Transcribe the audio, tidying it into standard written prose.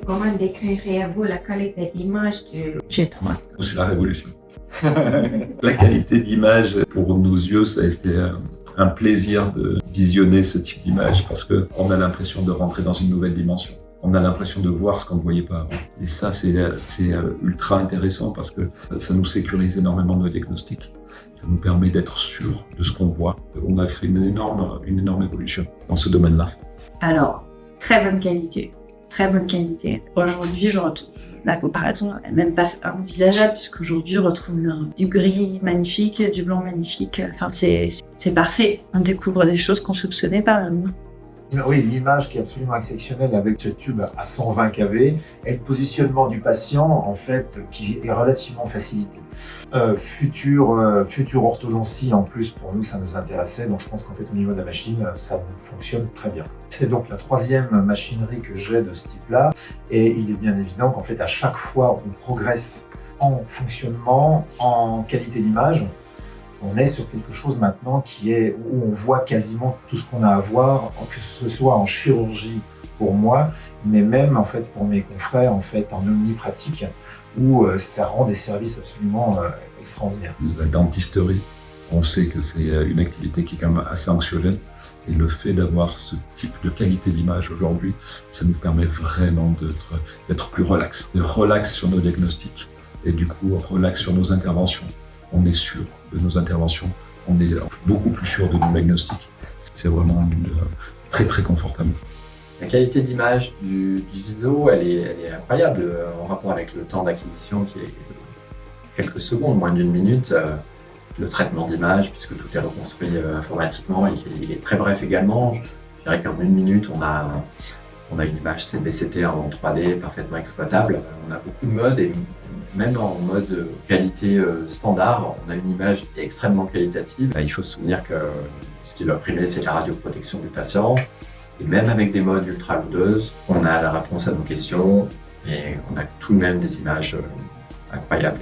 comment décririez-vous la qualité d'image du G3? C'est la révolution. La qualité d'image, pour nos yeux, ça a été un plaisir de visionner ce type d'image parce qu'on a l'impression de rentrer dans une nouvelle dimension. On a l'impression de voir ce qu'on ne voyait pas avant. Et ça, c'est ultra intéressant parce que ça nous sécurise énormément nos diagnostics. Ça nous permet d'être sûr de ce qu'on voit. On a fait une énorme évolution dans ce domaine-là. Alors, très bonne qualité. Très bonne qualité. Aujourd'hui, je retrouve la comparaison n'est même pas envisageable puisqu'aujourd'hui, je retrouve du gris magnifique, du blanc magnifique. Enfin, c'est parfait. On découvre des choses qu'on soupçonnait pas même. Oui, l'image qui est absolument exceptionnelle avec ce tube à 120 kV et le positionnement du patient, en fait, qui est relativement facilité. Future orthodontie, en plus, pour nous, ça nous intéressait. Donc, je pense qu'en fait, au niveau de la machine, ça fonctionne très bien. C'est donc la troisième machinerie que j'ai de ce type-là. Et il est bien évident qu'en fait, à chaque fois, on progresse en fonctionnement, en qualité d'image. On est sur quelque chose maintenant où on voit quasiment tout ce qu'on a à voir, que ce soit en chirurgie pour moi, mais même en fait pour mes confrères en fait en omnipratique, où ça rend des services absolument extraordinaires. La dentisterie, on sait que c'est une activité qui est quand même assez anxiogène. Et le fait d'avoir ce type de qualité d'image aujourd'hui, ça nous permet vraiment d'être plus relax. Relax sur nos diagnostics et du coup relax sur nos interventions. On est sûr de nos interventions, on est beaucoup plus sûr de nos diagnostics. C'est vraiment très très confortable. La qualité d'image du Viso, elle est incroyable en rapport avec le temps d'acquisition qui est quelques secondes, moins d'une minute. Le traitement d'image, puisque tout est reconstruit informatiquement, il est très bref également. Je dirais qu'en une minute, on a une image CBCT en 3D parfaitement exploitable. On a beaucoup de modes et même en mode qualité standard, on a une image extrêmement qualitative. Il faut se souvenir que ce qui doit primer, c'est la radioprotection du patient. Et même avec des modes ultra loadeuses, on a la réponse à nos questions et on a tout de même des images incroyables.